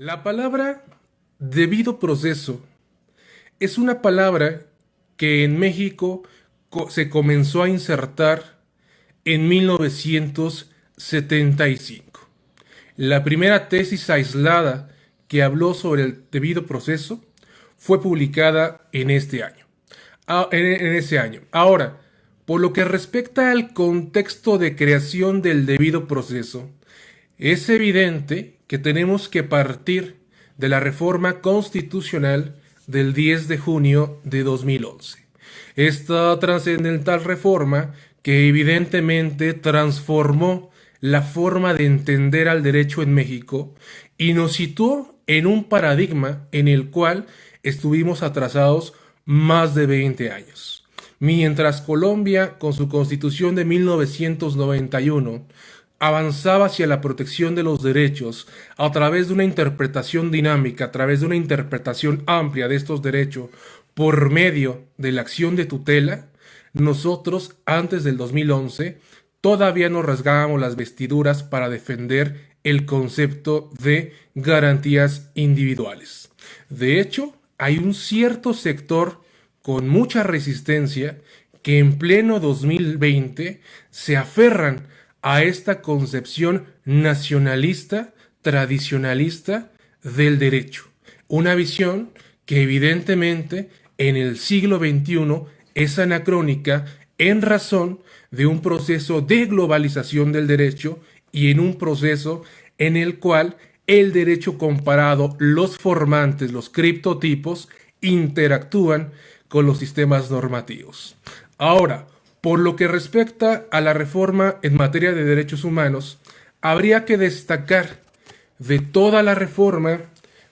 La palabra debido proceso es una palabra que en México se comenzó a insertar en 1975. La primera tesis aislada que habló sobre el debido proceso fue publicada en este año. En ese año. Ahora, por lo que respecta al contexto de creación del debido proceso, es evidente que tenemos que partir de la reforma constitucional del 10 de junio de 2011. Esta trascendental reforma que evidentemente transformó la forma de entender al derecho en México y nos situó en un paradigma en el cual estuvimos atrasados más de 20 años. Mientras Colombia, con su constitución de 1991, avanzaba hacia la protección de los derechos a través de una interpretación dinámica, a través de una interpretación amplia de estos derechos por medio de la acción de tutela, nosotros antes del 2011 todavía nos rasgábamos las vestiduras para defender el concepto de garantías individuales. De hecho, hay un cierto sector con mucha resistencia que en pleno 2020 se aferran a esta concepción nacionalista, tradicionalista del derecho. Una visión que evidentemente en el siglo XXI es anacrónica en razón de un proceso de globalización del derecho y en un proceso en el cual el derecho comparado, los formantes, los criptotipos, interactúan con los sistemas normativos. Ahora, por lo que respecta a la reforma en materia de derechos humanos, habría que destacar de toda la reforma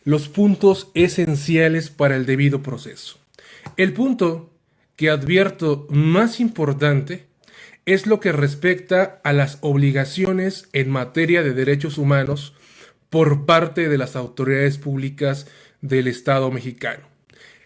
los puntos esenciales para el debido proceso. El punto que advierto más importante es lo que respecta a las obligaciones en materia de derechos humanos por parte de las autoridades públicas del Estado mexicano.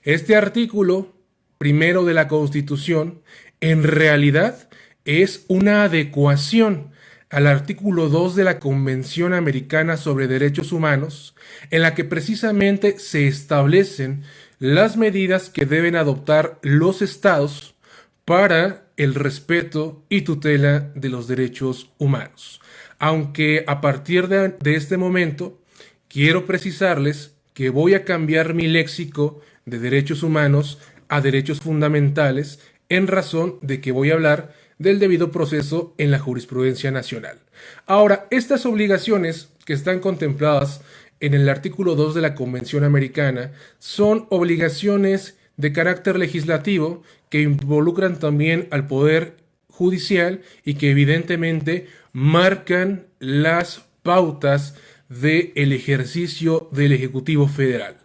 Este artículo primero de la Constitución en realidad es una adecuación al artículo 2 de la Convención Americana sobre Derechos Humanos, en la que precisamente se establecen las medidas que deben adoptar los estados para el respeto y tutela de los derechos humanos. Aunque a partir de este momento quiero precisarles que voy a cambiar mi léxico de derechos humanos a derechos fundamentales en razón de que voy a hablar del debido proceso en la jurisprudencia nacional. Ahora, estas obligaciones que están contempladas en el artículo 2 de la Convención Americana son obligaciones de carácter legislativo que involucran también al Poder Judicial y que evidentemente marcan las pautas del ejercicio del Ejecutivo Federal.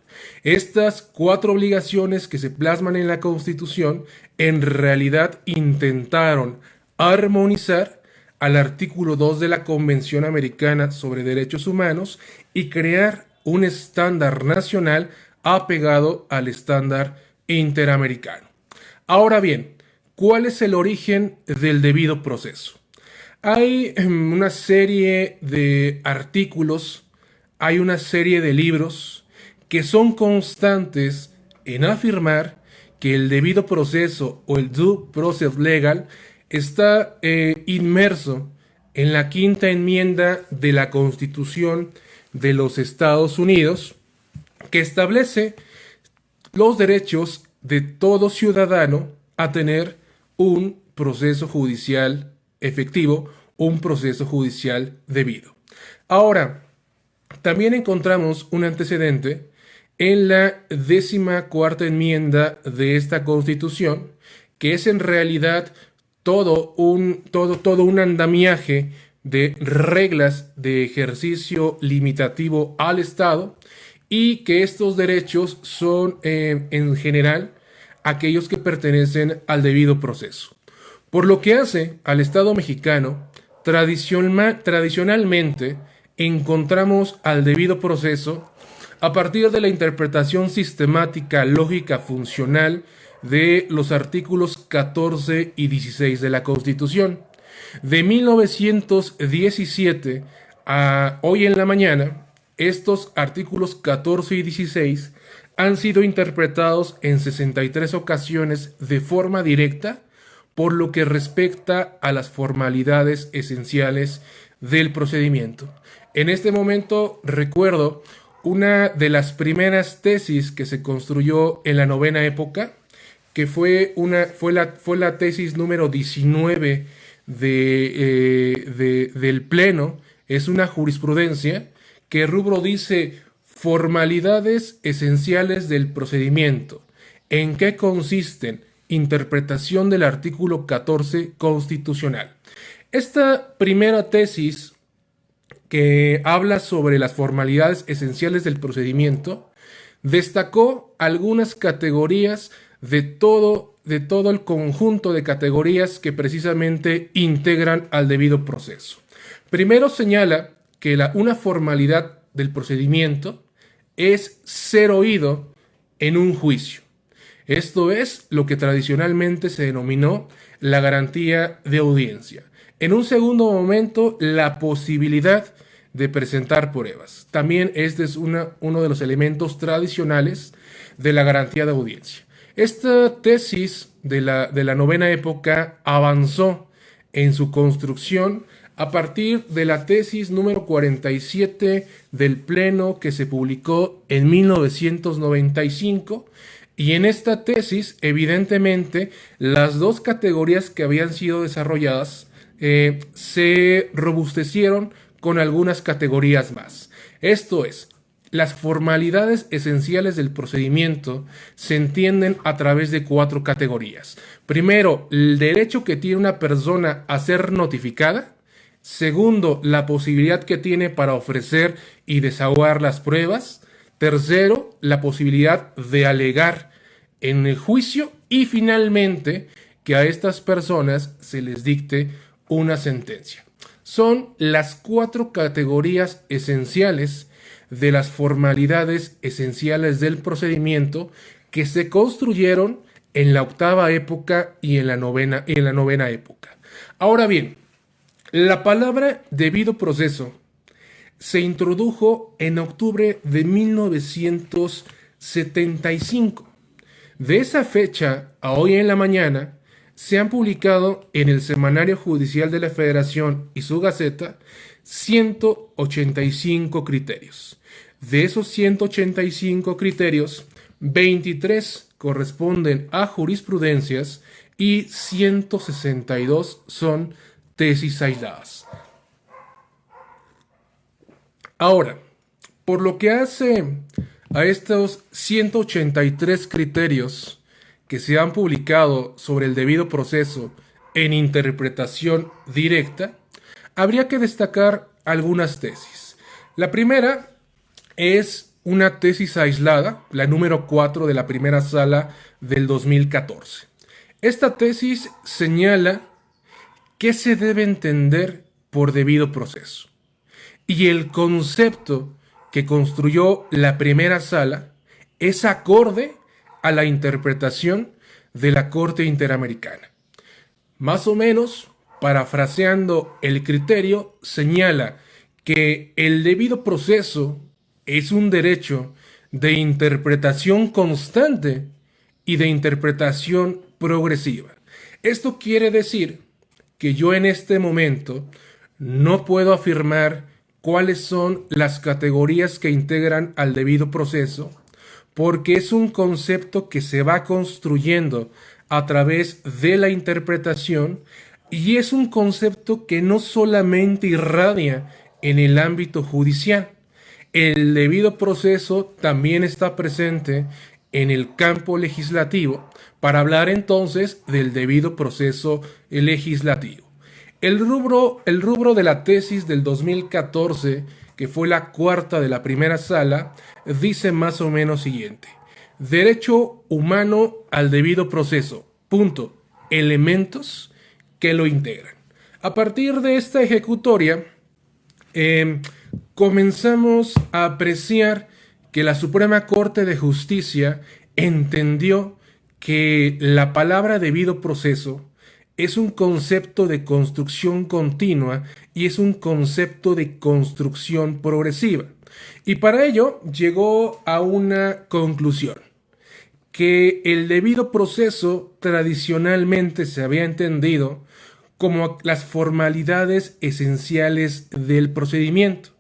Estas cuatro obligaciones que se plasman en la Constitución en realidad intentaron armonizar al artículo 2 de la Convención Americana sobre Derechos Humanos y crear un estándar nacional apegado al estándar interamericano. Ahora bien, ¿cuál es el origen del debido proceso? Hay una serie de artículos, hay una serie de libros que son constantes en afirmar que el debido proceso o el due process legal está inmerso en la quinta enmienda de la Constitución de los Estados Unidos, que establece los derechos de todo ciudadano a tener un proceso judicial efectivo, un proceso judicial debido. Ahora, también encontramos un antecedente en la 14ª enmienda de esta Constitución, que es en realidad todo un andamiaje de reglas de ejercicio limitativo al Estado y que estos derechos son en general aquellos que pertenecen al debido proceso. Por lo que hace al Estado mexicano, tradicionalmente encontramos al debido proceso a partir de la interpretación sistemática, lógica, funcional de los artículos 14 y 16 de la Constitución. De 1917 a hoy en la mañana, estos artículos 14 y 16 han sido interpretados en 63 ocasiones de forma directa por lo que respecta a las formalidades esenciales del procedimiento. En este momento recuerdo una de las primeras tesis que se construyó en la novena época, que fue la tesis número 19 del Pleno. Es una jurisprudencia que el rubro dice formalidades esenciales del procedimiento. ¿En qué consisten? Interpretación del artículo 14 constitucional. Esta primera tesis, que habla sobre las formalidades esenciales del procedimiento, destacó algunas categorías de todo el conjunto de categorías que precisamente integran al debido proceso. Primero señala que una formalidad del procedimiento es ser oído en un juicio. Esto es lo que tradicionalmente se denominó la garantía de audiencia. En un segundo momento, la posibilidad de presentar pruebas. También este es uno de los elementos tradicionales de la garantía de audiencia. Esta tesis de la novena época avanzó en su construcción a partir de la tesis número 47 del Pleno, que se publicó en 1995. Y en esta tesis, evidentemente, las dos categorías que habían sido desarrolladas se robustecieron con algunas categorías más. Esto es, las formalidades esenciales del procedimiento se entienden a través de 4 categorías. Primero, el derecho que tiene una persona a ser notificada. Segundo, la posibilidad que tiene para ofrecer y desahogar las pruebas. Tercero, la posibilidad de alegar en el juicio. Y finalmente, que a estas personas se les dicte una sentencia. Son las 4 categorías esenciales de las formalidades esenciales del procedimiento que se construyeron en la octava época y en la novena época. Ahora bien, la palabra debido proceso se introdujo en octubre de 1975. De esa fecha a hoy en la mañana se han publicado en el Semanario Judicial de la Federación y su Gaceta 185 criterios. De esos 185 criterios, 23 corresponden a jurisprudencias y 162 son tesis aisladas. Ahora, por lo que hace a estos 183 criterios que se han publicado sobre el debido proceso en interpretación directa, habría que destacar algunas tesis. La primera es una tesis aislada, la número 4 de la primera sala del 2014. Esta tesis señala qué se debe entender por debido proceso. Y el concepto que construyó la primera sala es acorde a la interpretación de la Corte Interamericana. Más o menos, parafraseando el criterio, señala que el debido proceso es un derecho de interpretación constante y de interpretación progresiva. Esto quiere decir que yo en este momento no puedo afirmar cuáles son las categorías que integran al debido proceso, porque es un concepto que se va construyendo a través de la interpretación y es un concepto que no solamente irradia en el ámbito judicial. El debido proceso también está presente en el campo legislativo, para hablar entonces del debido proceso legislativo. El rubro de la tesis del 2014, que fue la cuarta de la primera sala, dice más o menos siguiente: derecho humano al debido proceso, punto, elementos que lo integran. A partir de esta ejecutoria, comenzamos a apreciar que la Suprema Corte de Justicia entendió que la palabra debido proceso es un concepto de construcción continua y es un concepto de construcción progresiva. Y para ello llegó a una conclusión, que el debido proceso tradicionalmente se había entendido como las formalidades esenciales del procedimiento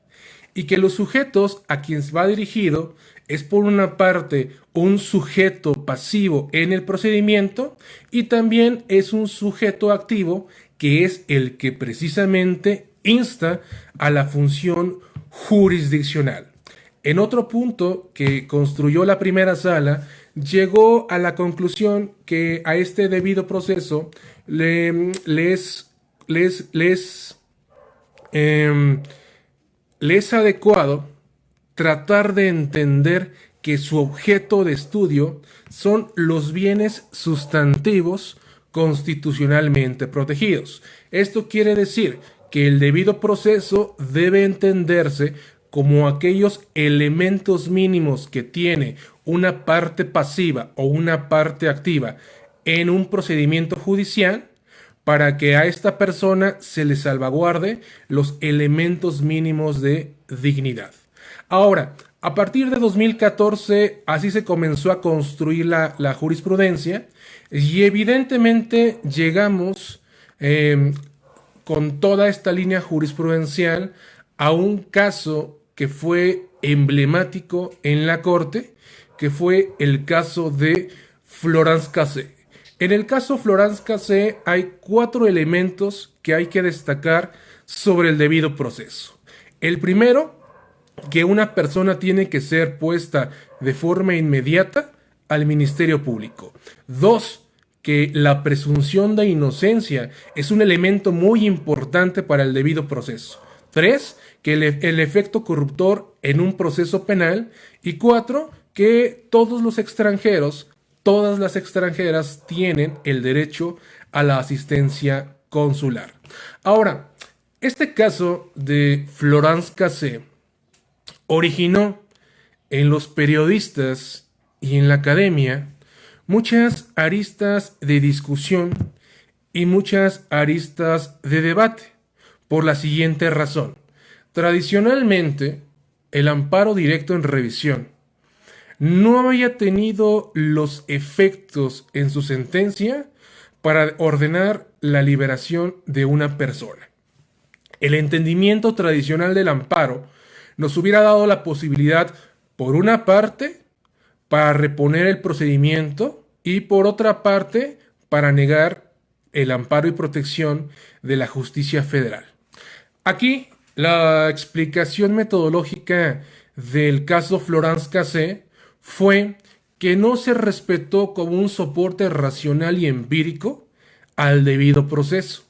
y que los sujetos a quienes va dirigido es por una parte un sujeto pasivo en el procedimiento y también es un sujeto activo que es el que precisamente insta a la función jurisdiccional. En otro punto que construyó la primera sala, llegó a la conclusión que a este debido proceso les, em, le es adecuado tratar de entender que su objeto de estudio son los bienes sustantivos constitucionalmente protegidos. Esto quiere decir que el debido proceso debe entenderse como aquellos elementos mínimos que tiene una parte pasiva o una parte activa en un procedimiento judicial para que a esta persona se le salvaguarde los elementos mínimos de dignidad. Ahora, a partir de 2014, así se comenzó a construir la jurisprudencia y evidentemente llegamos con toda esta línea jurisprudencial a un caso que fue emblemático en la Corte, que fue el caso de Florence Cassé. En el caso Florence Cassé hay 4 elementos que hay que destacar sobre el debido proceso. El primero, que una persona tiene que ser puesta de forma inmediata al Ministerio Público. 2, que la presunción de inocencia es un elemento muy importante para el debido proceso. 3, que el efecto corruptor en un proceso penal. Y 4, que todos los extranjeros, todas las extranjeras tienen el derecho a la asistencia consular. Ahora, este caso de Florence Cassé originó en los periodistas y en la academia muchas aristas de discusión y muchas aristas de debate, por la siguiente razón. Tradicionalmente, el amparo directo en revisión no había tenido los efectos en su sentencia para ordenar la liberación de una persona. El entendimiento tradicional del amparo nos hubiera dado la posibilidad, por una parte, para reponer el procedimiento y por otra parte, para negar el amparo y protección de la justicia federal. Aquí, la explicación metodológica del caso Florence Cassé fue que no se respetó como un soporte racional y empírico al debido proceso.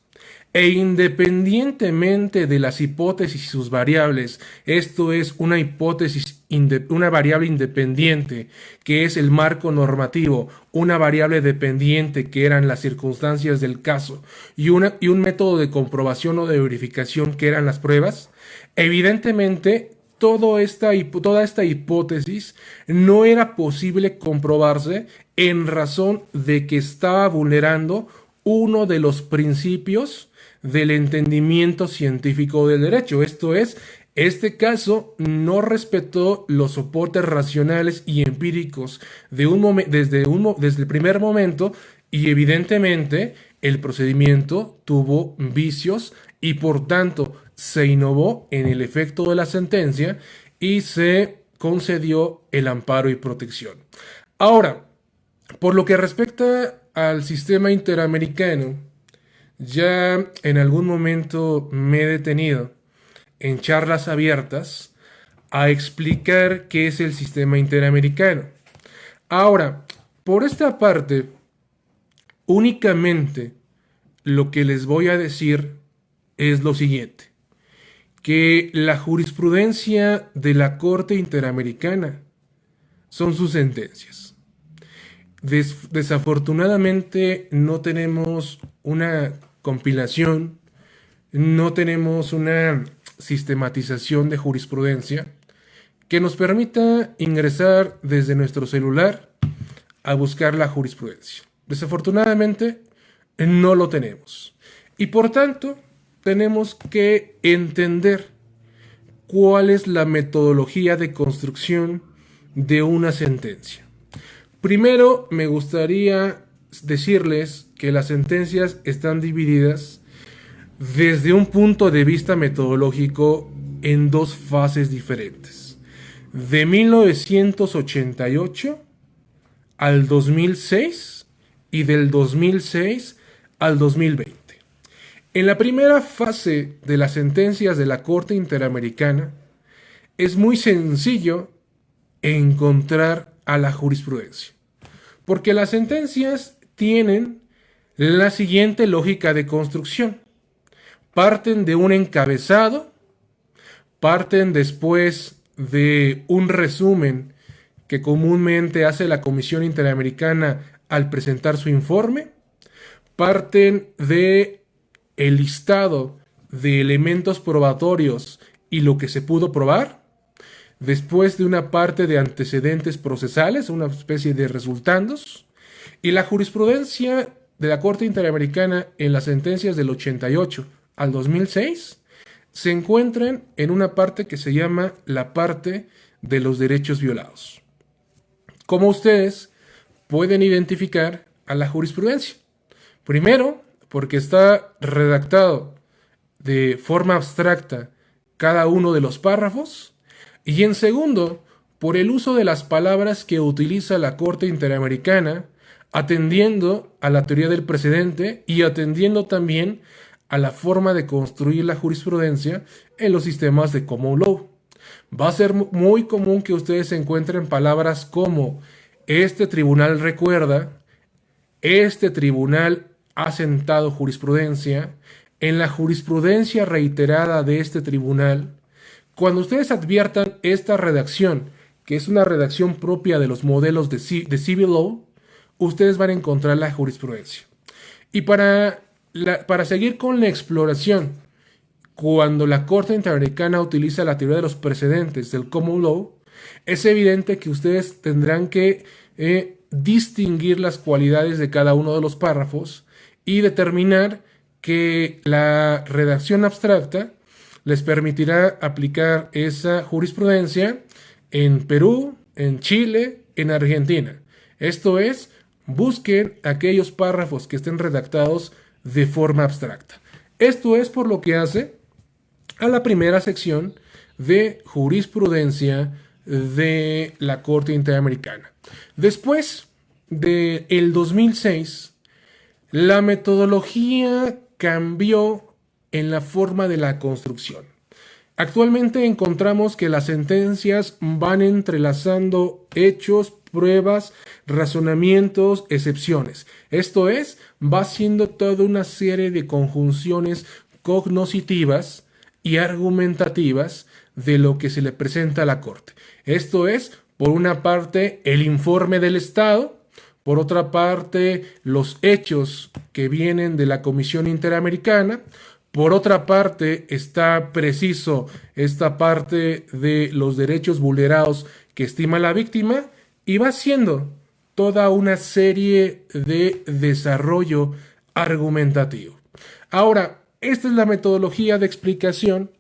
E independientemente de las hipótesis y sus variables, esto es una hipótesis, una variable independiente, que es el marco normativo, una variable dependiente, que eran las circunstancias del caso, y un método de comprobación o de verificación, que eran las pruebas, evidentemente toda esta hipótesis no era posible comprobarse en razón de que estaba vulnerando uno de los principios del entendimiento científico del derecho. Esto es, este caso no respetó los soportes racionales y empíricos desde el primer momento, y evidentemente el procedimiento tuvo vicios y por tanto se innovó en el efecto de la sentencia y se concedió el amparo y protección. Ahora, por lo que respecta al sistema interamericano, ya en algún momento me he detenido en charlas abiertas a explicar qué es el sistema interamericano. Ahora, por esta parte, únicamente lo que les voy a decir es lo siguiente, que la jurisprudencia de la Corte Interamericana son sus sentencias. Desafortunadamente no tenemos una compilación, no tenemos una sistematización de jurisprudencia que nos permita ingresar desde nuestro celular a buscar la jurisprudencia. Desafortunadamente no lo tenemos. Y por tanto tenemos que entender cuál es la metodología de construcción de una sentencia. Primero, me gustaría decirles que las sentencias están divididas desde un punto de vista metodológico en dos fases diferentes. De 1988 al 2006 y del 2006 al 2020. En la primera fase de las sentencias de la Corte Interamericana es muy sencillo encontrar a la jurisprudencia, porque las sentencias tienen la siguiente lógica de construcción. Parten de un encabezado, parten después de un resumen que comúnmente hace la Comisión Interamericana al presentar su informe, parten de el listado de elementos probatorios y lo que se pudo probar, después de una parte de antecedentes procesales, una especie de resultandos, y la jurisprudencia de la Corte Interamericana en las sentencias del 88 al 2006 se encuentran en una parte que se llama la parte de los derechos violados. ¿Cómo ustedes pueden identificar a la jurisprudencia? Primero, porque está redactado de forma abstracta cada uno de los párrafos, y en segundo, por el uso de las palabras que utiliza la Corte Interamericana, atendiendo a la teoría del precedente y atendiendo también a la forma de construir la jurisprudencia en los sistemas de common law. Va a ser muy común que ustedes encuentren palabras como este tribunal recuerda, este tribunal ha sentado jurisprudencia, en la jurisprudencia reiterada de este tribunal. Cuando ustedes adviertan esta redacción, que es una redacción propia de los modelos de Civil Law, ustedes van a encontrar la jurisprudencia. Y para seguir con la exploración, cuando la Corte Interamericana utiliza la teoría de los precedentes del Common Law, es evidente que ustedes tendrán que distinguir las cualidades de cada uno de los párrafos y determinar que la redacción abstracta les permitirá aplicar esa jurisprudencia en Perú, en Chile, en Argentina. Esto es, busquen aquellos párrafos que estén redactados de forma abstracta. Esto es por lo que hace a la primera sección de jurisprudencia de la Corte Interamericana. Después del 2006, la metodología cambió en la forma de la construcción. Actualmente encontramos que las sentencias van entrelazando hechos, pruebas, razonamientos, excepciones. Esto es, va haciendo toda una serie de conjunciones cognoscitivas y argumentativas de lo que se le presenta a la Corte. Esto es, por una parte, el informe del Estado, por otra parte, los hechos que vienen de la Comisión Interamericana, por otra parte, está preciso esta parte de los derechos vulnerados que estima la víctima y va siendo toda una serie de desarrollo argumentativo. Ahora, esta es la metodología de explicación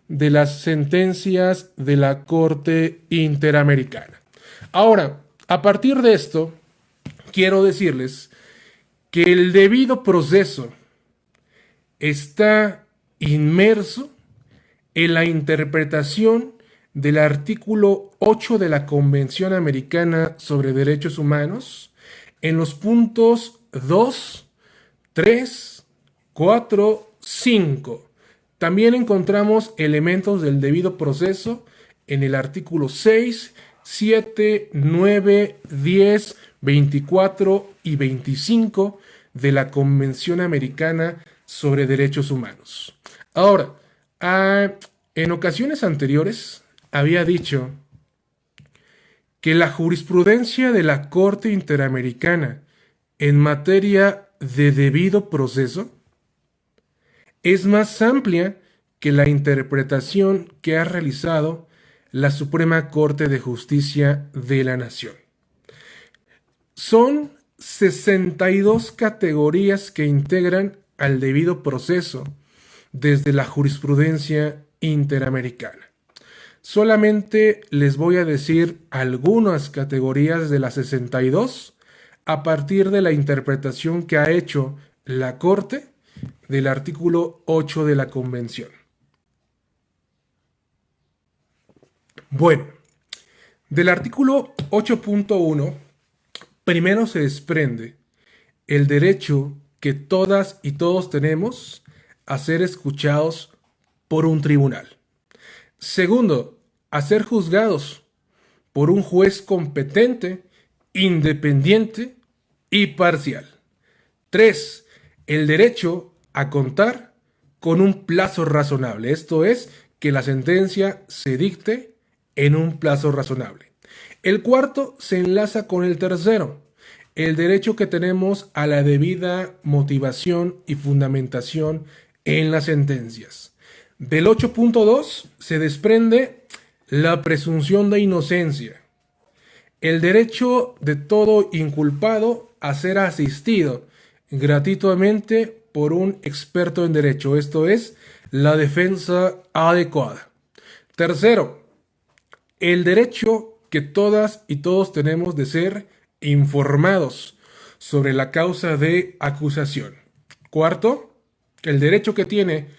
de las sentencias de la Corte Interamericana. Ahora, a partir de esto, quiero decirles que el debido proceso está inmerso en la interpretación del artículo 8 de la Convención Americana sobre Derechos Humanos en los puntos 2, 3, 4, 5. También encontramos elementos del debido proceso en el artículo 6, 7, 9, 10, 24 y 25 de la Convención Americana sobre Derechos Humanos. Ahora, en ocasiones anteriores había dicho que la jurisprudencia de la Corte Interamericana en materia de debido proceso es más amplia que la interpretación que ha realizado la Suprema Corte de Justicia de la Nación. Son 62 categorías que integran al debido proceso desde la jurisprudencia interamericana. Solamente les voy a decir algunas categorías de la 62 a partir de la interpretación que ha hecho la Corte del artículo 8 de la Convención. Bueno, del artículo 8.1, primero se desprende el derecho que todas y todos tenemos a ser escuchados por un tribunal. Segundo, a ser juzgados por un juez competente, independiente y parcial. 3. El derecho a contar con un plazo razonable. Esto es, que la sentencia se dicte en un plazo razonable. El cuarto se enlaza con el tercero. El derecho que tenemos a la debida motivación y fundamentación en las sentencias. Del 8.2 se desprende la presunción de inocencia. El derecho de todo inculpado a ser asistido gratuitamente por un experto en derecho, esto es, la defensa adecuada. Tercero, el derecho que todas y todos tenemos de ser informados sobre la causa de acusación. Cuarto, el derecho que tiene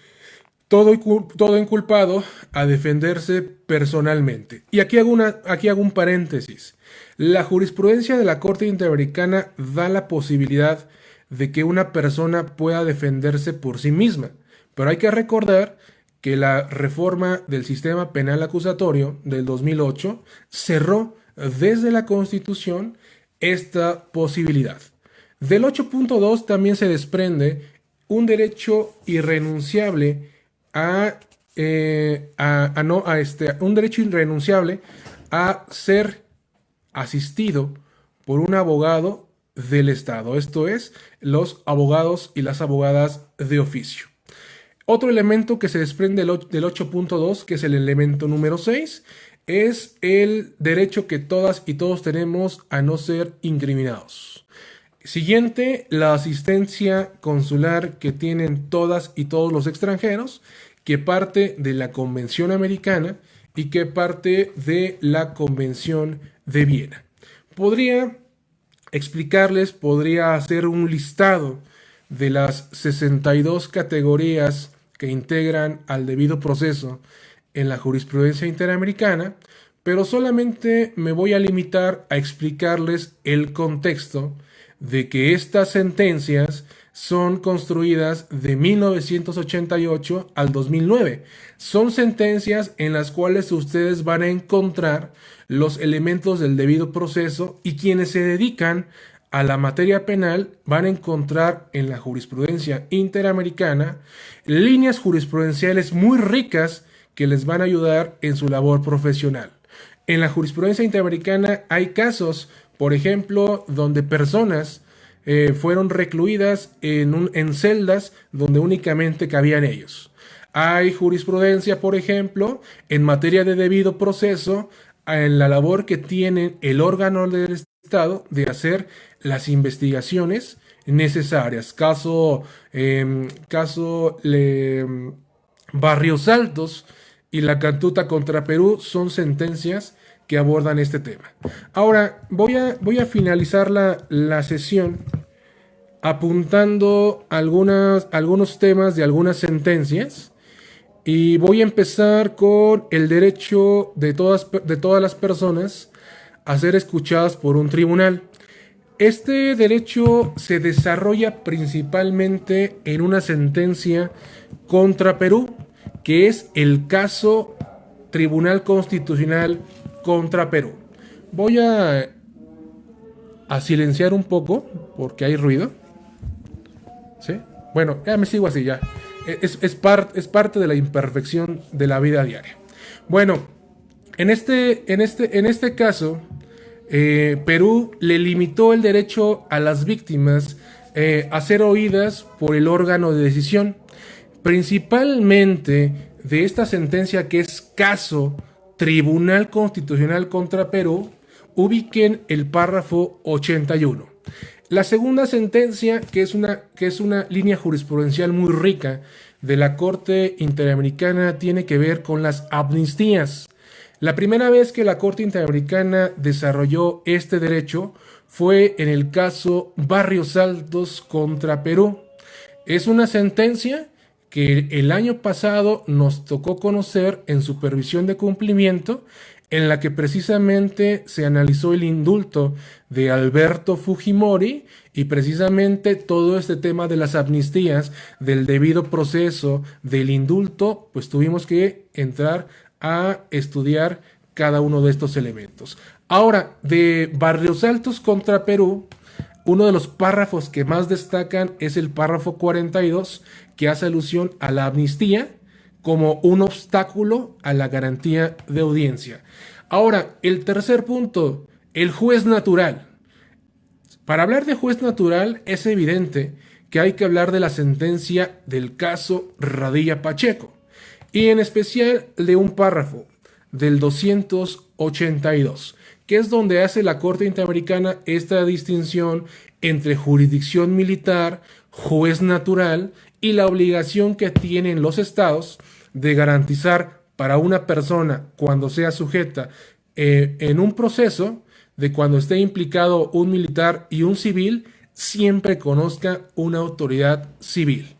todo inculpado a defenderse personalmente. Y aquí hago un paréntesis. La jurisprudencia de la Corte Interamericana da la posibilidad de que una persona pueda defenderse por sí misma. Pero hay que recordar que la reforma del sistema penal acusatorio del 2008 cerró desde la Constitución esta posibilidad. Del 8.2 también se desprende un derecho irrenunciable un derecho irrenunciable a ser asistido por un abogado del Estado, esto es, los abogados y las abogadas de oficio. Otro elemento que se desprende del 8.2, que es el elemento número 6, es el derecho que todas y todos tenemos a no ser incriminados. Siguiente, la asistencia consular que tienen todas y todos los extranjeros, que parte de la Convención Americana y que parte de la Convención de Viena. Podría hacer un listado de las 62 categorías que integran al debido proceso en la jurisprudencia interamericana, pero solamente me voy a limitar a explicarles el contexto de que estas sentencias son construidas de 1988 al 2009. Son sentencias en las cuales ustedes van a encontrar los elementos del debido proceso y quienes se dedican a la materia penal van a encontrar en la jurisprudencia interamericana líneas jurisprudenciales muy ricas que les van a ayudar en su labor profesional. En la jurisprudencia interamericana hay casos, por ejemplo, donde personas fueron recluidas en celdas donde únicamente cabían ellos. Hay jurisprudencia, por ejemplo, en materia de debido proceso, en la labor que tiene el órgano del Estado de hacer las investigaciones necesarias. Barrios Altos y la Cantuta contra Perú son sentencias que abordan este tema. Ahora, voy a finalizar la sesión apuntando algunos temas de algunas sentencias y voy a empezar con el derecho de todas las personas a ser escuchadas por un tribunal. Este derecho se desarrolla principalmente en una sentencia contra Perú, que es el caso Tribunal Constitucional contra Perú. Voy a silenciar un poco porque hay ruido. ¿Sí? Bueno, ya me sigo así ya. Es parte de la imperfección de la vida diaria. Bueno, en este caso, Perú le limitó el derecho a las víctimas a ser oídas por el órgano de decisión, principalmente de esta sentencia que es caso Tribunal Constitucional contra Perú. Ubiquen el párrafo 81. La segunda sentencia, que es una línea jurisprudencial muy rica de la Corte Interamericana, tiene que ver con las amnistías. La primera vez que la Corte Interamericana desarrolló este derecho fue en el caso Barrios Altos contra Perú. Es una sentencia que el año pasado nos tocó conocer en supervisión de cumplimiento, en la que precisamente se analizó el indulto de Alberto Fujimori y precisamente todo este tema de las amnistías, del debido proceso, del indulto, pues tuvimos que entrar a estudiar cada uno de estos elementos. Ahora, de Barrios Altos contra Perú, uno de los párrafos que más destacan es el párrafo 42, que hace alusión a la amnistía como un obstáculo a la garantía de audiencia. Ahora, el tercer punto, el juez natural. Para hablar de juez natural es evidente que hay que hablar de la sentencia del caso Radilla Pacheco y en especial de un párrafo del 282, que es donde hace la Corte Interamericana esta distinción entre jurisdicción militar, juez natural y la obligación que tienen los estados de garantizar para una persona cuando sea sujeta en un proceso, de cuando esté implicado un militar y un civil, siempre conozca una autoridad civil.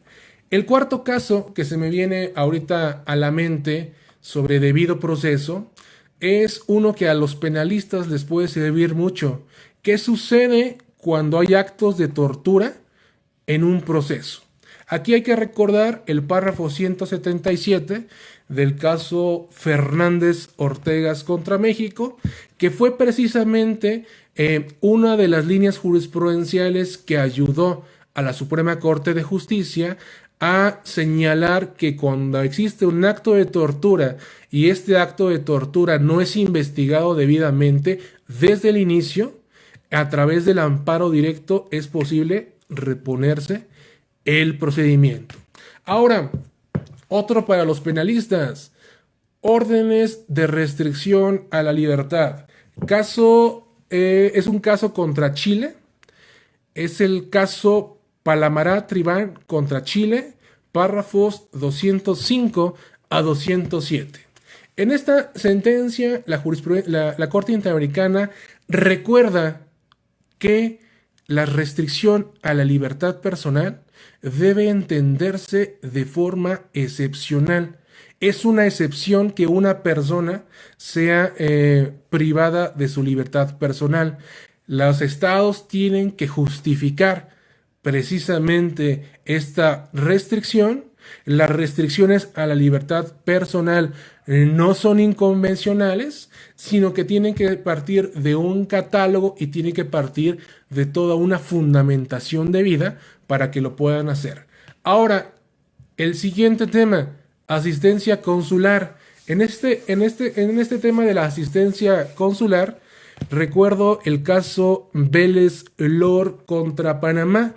El cuarto caso que se me viene ahorita a la mente sobre debido proceso es uno que a los penalistas les puede servir mucho. ¿Qué sucede cuando hay actos de tortura en un proceso? Aquí hay que recordar el párrafo 177 del caso Fernández Ortegas contra México, que fue precisamente una de las líneas jurisprudenciales que ayudó a la Suprema Corte de Justicia a señalar que cuando existe un acto de tortura y este acto de tortura no es investigado debidamente desde el inicio, a través del amparo directo es posible reponerse el procedimiento. Ahora, otro para los penalistas, órdenes de restricción a la libertad. Es un caso contra Chile, es el caso Palamará Tribán contra Chile, párrafos 205 a 207. En esta sentencia, la Corte Interamericana recuerda que la restricción a la libertad personal debe entenderse de forma excepcional. Es una excepción que una persona sea privada de su libertad personal. Los estados tienen que justificar precisamente esta restricción. Las restricciones a la libertad personal no son inconvencionales, sino que tienen que partir de un catálogo y tienen que partir de toda una fundamentación de vida para que lo puedan hacer. Ahora, el siguiente tema, asistencia consular. En este tema de la asistencia consular, recuerdo el caso Vélez Lor contra Panamá,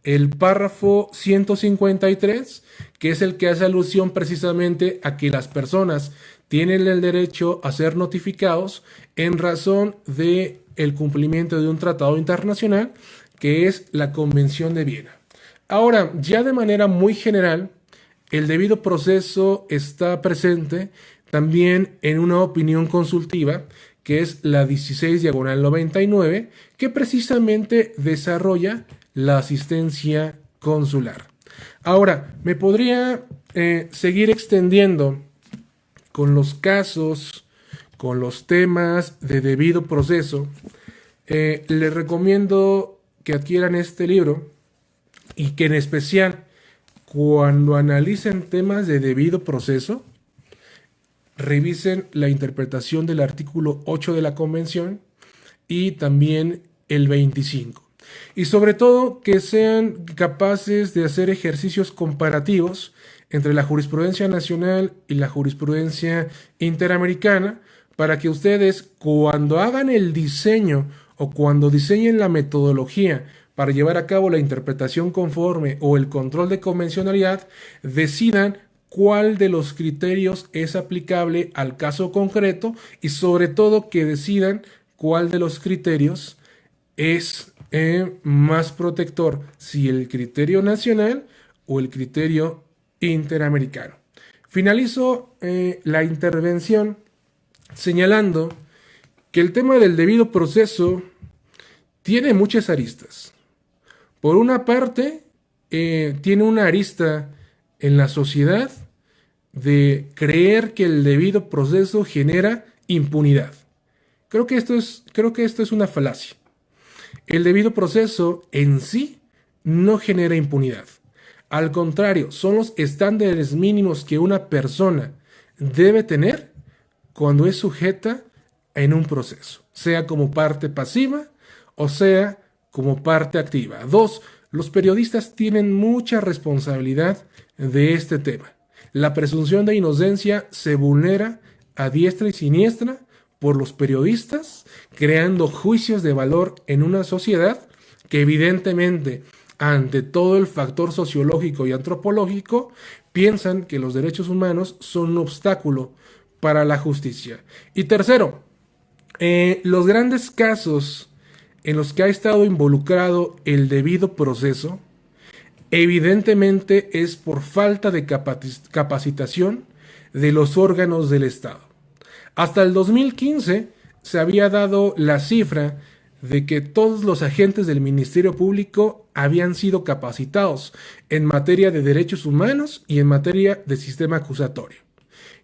el párrafo 153, que es el que hace alusión precisamente a que las personas tienen el derecho a ser notificados en razón de el cumplimiento de un tratado internacional que es la Convención de Viena. Ahora, ya de manera muy general, el debido proceso está presente también en una opinión consultiva que es la 16/99, que precisamente desarrolla la asistencia consular. Ahora, me podría seguir extendiendo con los casos, con los temas de debido proceso. Les recomiendo que adquieran este libro y que en especial cuando analicen temas de debido proceso, revisen la interpretación del artículo 8 de la Convención y también el 25. Y sobre todo que sean capaces de hacer ejercicios comparativos entre la jurisprudencia nacional y la jurisprudencia interamericana para que ustedes cuando hagan el diseño o cuando diseñen la metodología para llevar a cabo la interpretación conforme o el control de convencionalidad, decidan cuál de los criterios es aplicable al caso concreto y sobre todo que decidan cuál de los criterios es más protector, si el criterio nacional o el criterio interamericano. Finalizo la intervención señalando que el tema del debido proceso tiene muchas aristas. Por una parte, tiene una arista en la sociedad de creer que el debido proceso genera impunidad. Creo que esto es una falacia. El debido proceso en sí no genera impunidad. Al contrario, son los estándares mínimos que una persona debe tener cuando es sujeta en un proceso, sea como parte pasiva o sea como parte activa. Dos, los periodistas tienen mucha responsabilidad de este tema. La presunción de inocencia se vulnera a diestra y siniestra por los periodistas, creando juicios de valor en una sociedad que evidentemente, ante todo el factor sociológico y antropológico, piensan que los derechos humanos son un obstáculo para la justicia. Y tercero, los grandes casos en los que ha estado involucrado el debido proceso, evidentemente es por falta de capacitación de los órganos del Estado. Hasta el 2015 se había dado la cifra de que todos los agentes del Ministerio Público habían sido capacitados en materia de derechos humanos y en materia de sistema acusatorio.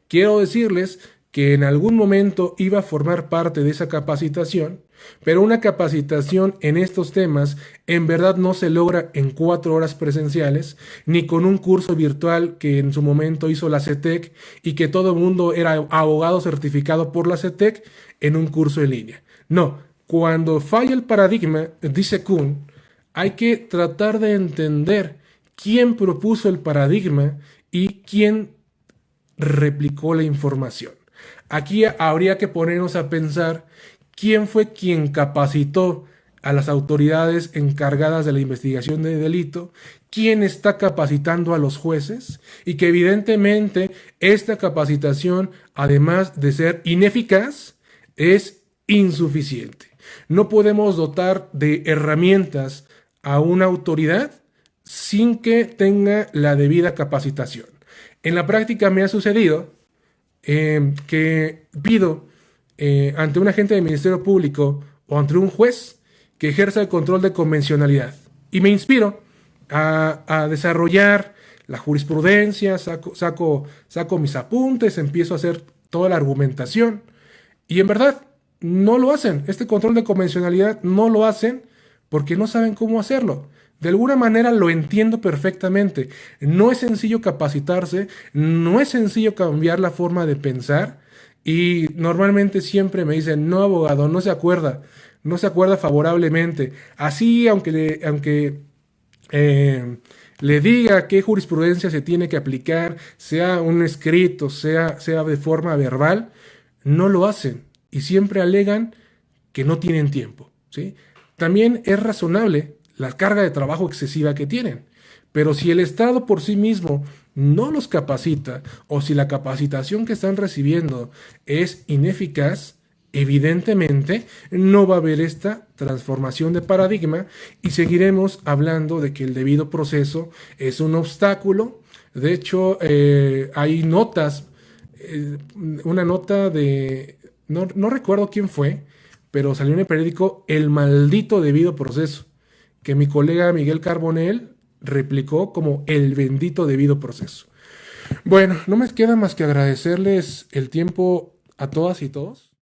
Quiero decirles que en algún momento iba a formar parte de esa capacitación, pero una capacitación en estos temas en verdad no se logra en 4 horas presenciales, ni con un curso virtual que en su momento hizo la CETEC y que todo el mundo era abogado certificado por la CETEC en un curso en línea. No, cuando falla el paradigma, dice Kuhn, hay que tratar de entender quién propuso el paradigma y quién replicó la información. Aquí habría que ponernos a pensar quién fue quien capacitó a las autoridades encargadas de la investigación de delito, quién está capacitando a los jueces y que evidentemente esta capacitación, además de ser ineficaz, es insuficiente. No podemos dotar de herramientas a una autoridad sin que tenga la debida capacitación. En la práctica me ha sucedido que pido ante un agente del Ministerio Público o ante un juez que ejerza el control de convencionalidad y me inspiro a desarrollar la jurisprudencia, saco mis apuntes, empiezo a hacer toda la argumentación y en verdad no lo hacen. Este control de convencionalidad no lo hacen porque no saben cómo hacerlo. De alguna manera lo entiendo perfectamente. No es sencillo capacitarse, no es sencillo cambiar la forma de pensar y normalmente siempre me dicen, no abogado, no se acuerda favorablemente. Así, le diga qué jurisprudencia se tiene que aplicar, sea un escrito, sea de forma verbal, no lo hacen y siempre alegan que no tienen tiempo, ¿sí? También es razonable la carga de trabajo excesiva que tienen. Pero si el Estado por sí mismo no los capacita o si la capacitación que están recibiendo es ineficaz, evidentemente no va a haber esta transformación de paradigma y seguiremos hablando de que el debido proceso es un obstáculo. De hecho, hay notas, una nota de, no recuerdo quién fue, pero salió en el periódico El maldito debido proceso, que mi colega Miguel Carbonell replicó como el bendito debido proceso. Bueno, no me queda más que agradecerles el tiempo a todas y todos.